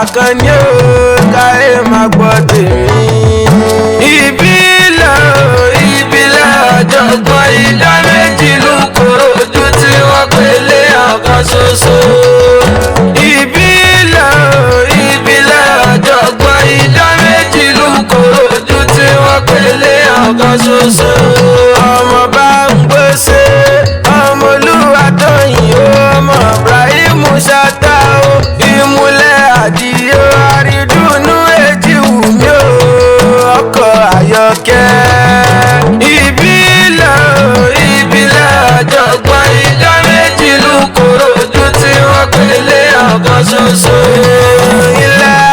Àkànní o káyé máa gbọ́ tèmi. Ìbílẹ̀ ọ̀jọ̀gbọ́n ìdá méjì ló Kòròdú tí wọ́n pèlè ọ̀kan ṣoṣo. Ìbílẹ̀ ọ̀jọ̀gbọ́n ìdá méjì ló Kòròdú tí wọ́n pèlè ọ̀kan ṣoṣo. Ọmọ bá ń gbèsè ọmọ Olúwatóyìn ọmọ Ibrahim Ṣàtà o. Ìmùlẹ̀ Àdìó àrídùnnú Èjìwùmí o ọkọ̀ Àyọ̀kẹ́. Ìbílẹ̀ ọ̀jọ̀gbọ́n ìdá méjì ló Kòròdú tí wọ́n pèlè ọ̀kan ṣoṣo. Ilẹ̀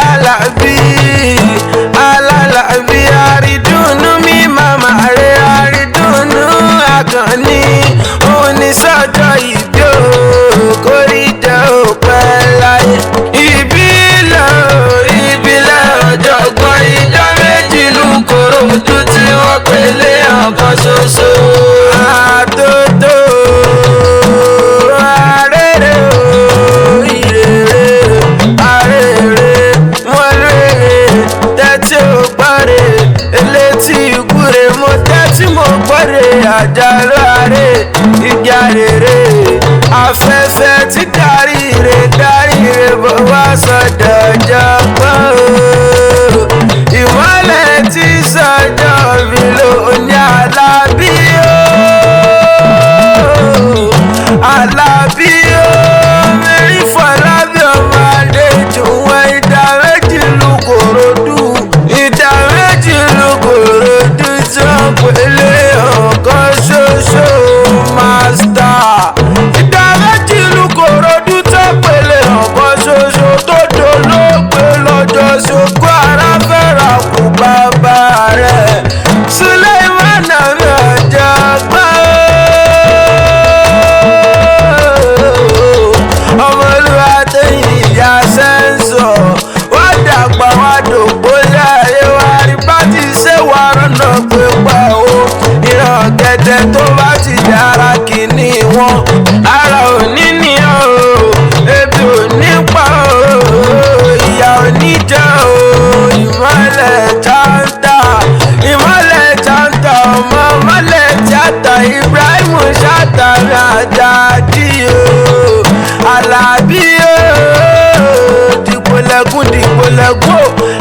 alálàbí àrídùnnú mi màmá rẹ̀ àrídùnnú Àkànní òun ní sọ́jọ́ ìbí o kórì jẹ́ òpẹ́ láyé. Ìbílẹ̀ ọ̀jọ̀gbọ́n ìdá méjì ló Kòròdú tí wọ́n pèlè ọ̀kan ṣoṣo. Àtòtò arére o ìrèrè arére wọ́n rèrè tẹ́tí ò gbọ́rè elétí ìkúrè mo tẹ́tí mo gbọ́rè àjàlọ́ àrè ìgbà rèrè afẹ́fẹ́ tí darí rè bọ̀ wá sọ̀dọ̀ ọ̀jọ̀gbọ́n o. Ìmọ́lẹ̀ tí sọ́jọ́ mi lò ní Alábí o. Alábí o mẹ́rin Fọlábí ọmọ Adéjùwọ̀n ìdá méjì ló Kòròdú. Ìdá méjì ló Kòròdú tí wọ́n pèlè ọ̀kan ṣoṣo mástà. Ìdá méjì ló Kòròdú tí wọ́n pèlè ọ̀kan ṣoṣo tó dolóògbé lọ́jọ́ ṣokó ara fẹ́ra kú bàbá rẹ̀ Sùlẹ́mánà mi ọ̀jọ̀gbọ́n ọmọ Olúwatóyìn ìyá sẹ́ńsọ̀ wá dàgbà wá dògbò láyé wá rí bá ti ṣe wà rọ́nà pé pa o. Ìran gẹ̀dẹ̀ tó bá ti dára kìíní wọn ara ò ní níyàn o ebi ò ní pa o ìyà ò ní jẹ o. Ìmọ́lẹ̀ Ṣàtà ọmọ mọ́lẹ̀ Ṣàtà Ibrahim Ṣàtà mi Àjàdí o. Àlàbí o dìgbòlẹ́kùn o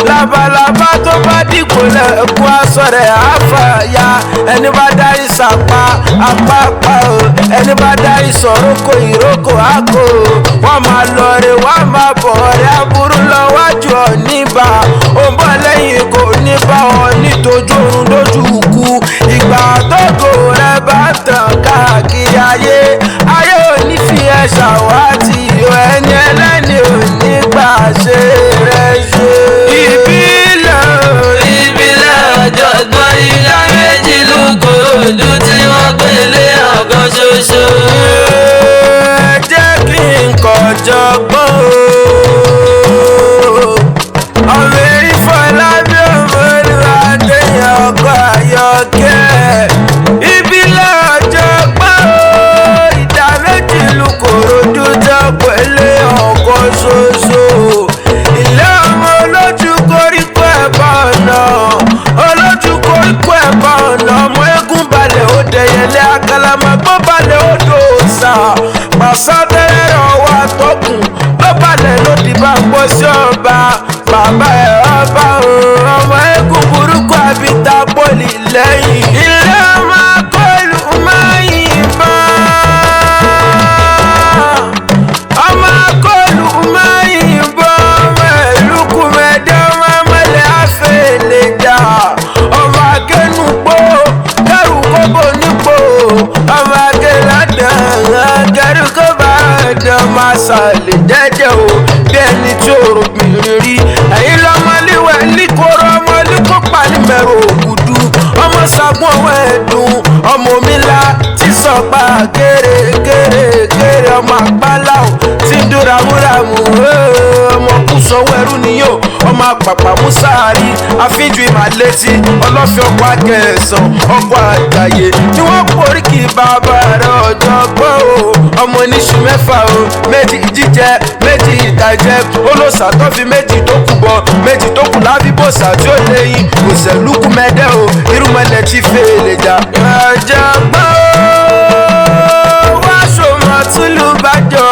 labalábá tó bá dìgbòlẹ́kùn aṣọ rẹ̀ àfàyà. Ẹni bá dá ìsàpá apápá o ẹni bá dá ìsọ̀rókò ìrókò àkó. Wọ́n máa lọ rè wọ́n máa bọ̀ rẹ̀ aburú lọ́wájú ọ̀níbà ó ń bọ̀ lẹ́yìn kò ní bá ọ nítojú oorun lójú ikú. Ìgbà tógo rẹ̀ bá tàn káàkiri ayé ò ní fi ẹ̀ ṣàwátì ẹni ẹlẹ́ni ò ní gbà ṣe rẹ̀ ṣe. Ìbílẹ̀ ọ̀jọ̀gbọ́n ìdá méjì ló Kòròdú tí wọ́n pèlè ọ̀kan ṣoṣo. Jẹ́ kí n kọ̀jọ̀gbọ́n o. Ọmọ erin Fọlábí ọmọ Olúwatóyìn ọkọ̀ Àyọ̀kẹ́. Ìbílẹ̀ ọ̀jọ̀gbọ́n o ìdá méjì ló Kòròdú tí wọ́n pèlè ọ̀kan ṣoṣo. Ilé ọmọ olójú koríko ẹ̀bá ọ̀nà olójú koríko ẹ̀bá ọ̀nà ọmọ eégún balẹ̀ ó dẹ̀yẹlé àkàlàmọ́gbọ́n balẹ̀ ó dòòsà pàṣán tẹ́lẹ̀ ọwọ́ àtọ́kùn ló balẹ̀ ló di bá gbọ́ sí ọba bàbá ẹ̀ ọba ọmọ eégún burúkú àbíta pọ́lì lẹ́yìn. Ilé ọmọ akọ́lù máa yìnbọn ọmọ akọ́lù máa yìnbọn ọmọ ẹ̀lúkú mẹ́jọ máa mọ́lẹ̀ àfẹ́lẹ́jà ọmọ akẹ́nugbó kẹrù kóbó nípò ọmọ akẹ́ládàn kẹrù kóbá dán máa ṣàlẹ̀ jẹ́jẹ́ o bí ẹni tí òrò bìnrin rí. Ẹ̀yin lọ́mọléwẹ̀ líkòrò ọmọ líkópa ní mẹ́rọ ògùdù ọmọ sagbọ́n ọwọ́ ẹ̀dùn ọmọ omílá tí sọ̀pá kéré ọmọ àgbálá o tí ń dúra múramù ọmọ kù sọ́wọ́ ẹrú nìyó ọmọ pàpà musari àfijù ìmàlẹ́tì ọlọ́fin ọkọ̀ akẹ́sàn ọkọ̀ àjàyè ni wọ́n porí kí bàbá rẹ̀ ọ̀jọ̀gbọ́n o ọmọ oníṣu mẹ́fà o méjì jíjẹ méjì ìtàjẹ olóòsà tó fi méjì tó kù bọ méjì tó kù lábíbòsà tí ó léyìn òṣèlúkú mẹ́dẹ́ o irúmọlẹ̀ tí fèlè jà. ọ̀jọ̀gbọ́n o wá ṣòmọ̀ túlù bàjọ́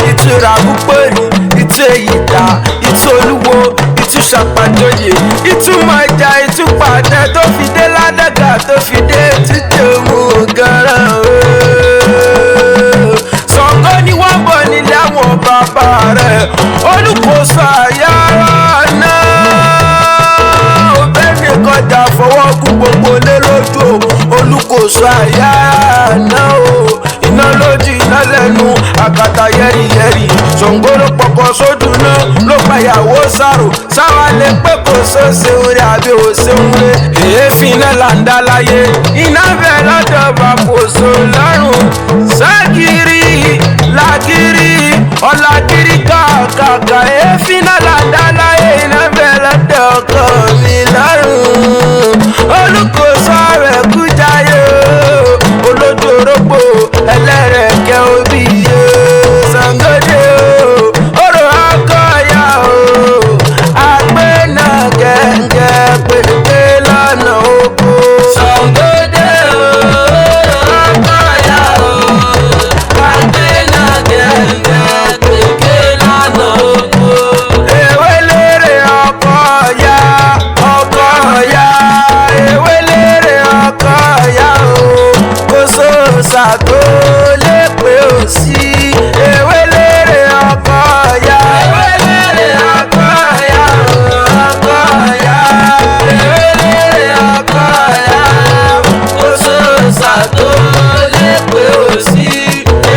ìtura púpọ̀ rí ìtú èyí ta ìtú olúwo ìtú ṣàpàjọyè ìtumọ̀ ìjà ìtúpàdé tó fi dé ládàgà tó fi dé títí mú gàrán Ṣàngó ni wọ́n bọ̀ nílé àwọn bàbá rẹ̀ Olúkòso àyàrá náà obìnrin kọjá fọwọ́ kú gbogbo lé lójú Olúkòso àyàrá náà iná lójú iná lẹ́nu àkàtà yẹ́rìyẹ́rì Ṣàngó ló pọkọ sódù náà ló pàyàwó sàrò sáwà lè pé kò sóṣe orí àbí òṣèwé èéfín náà là ń dá láyé iná bẹ̀ lọ́dọ̀ bá kò so lọ́rùn ságìrì lágìrì ọ̀làgìrì kàkàkà èéfín náà là ń dá láyé iná bẹ̀ lọ́dọ̀ ọkọ mi lọ́rùn Olúkòso rẹ̀ kú jáyé olójú orógbó ẹlẹ́rẹ̀kẹ́ òbí yé Ṣàngó dé o orò akọ́yà o àgbẹ̀nà gẹ́gẹ́ pépé lọ́nà oko. Ṣàngó dé o orò akọ́yà o àgbẹ̀nà gẹ́gẹ́ pépé lọ́nà oko. Ewé lérè ọkọ̀ọ̀yà ọkọ̀ọ̀yà ewé lérè ọkọ̀ọ̀yà o kò sóòṣà tó lè pé ò sí ewé lérè ọkọ̀ọ̀yà ewé lérè ọkọ̀ọ̀yà ọkọ̀ọ̀yà ewé lérè ọkọ̀ọ̀yà kò sóòṣà tó lè pé ò sí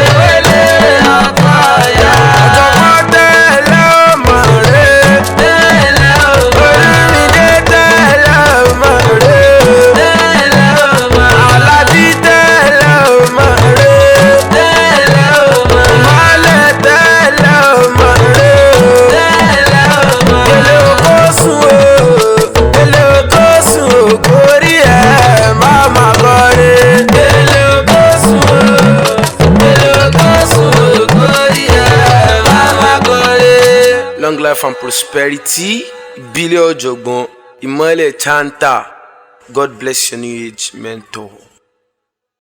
ewé lérè ọkọ̀ọ̀yà. ọ̀jọ̀gbọ́n tẹ́lẹ̀ ọmọ rẹ̀ tẹ́lẹ̀ ọmọ Olúmídé tẹ́lẹ̀ ọmọ rẹ̀ tẹ́lẹ̀ ọmọ Àlàbí tẹ́lẹ̀ ọmọ rẹ̀ tẹ́lẹ̀ ọmọ Ìmọ̀lẹ̀ tẹ́lẹ̀ ọmọ rẹ̀ tẹ́lẹ̀ ọmọ Èlé oko sùn o èlé oko sùn o kórí ẹ̀ má má kọrin èlé oko sùn o èlé oko sùn o kórí ẹ̀ má má kọrin. Long life and prosperity Ìbílẹ̀ ọ̀jọ̀gbọ́n Ìmọ̀lẹ̀ Chanta. God bless your new age mentor.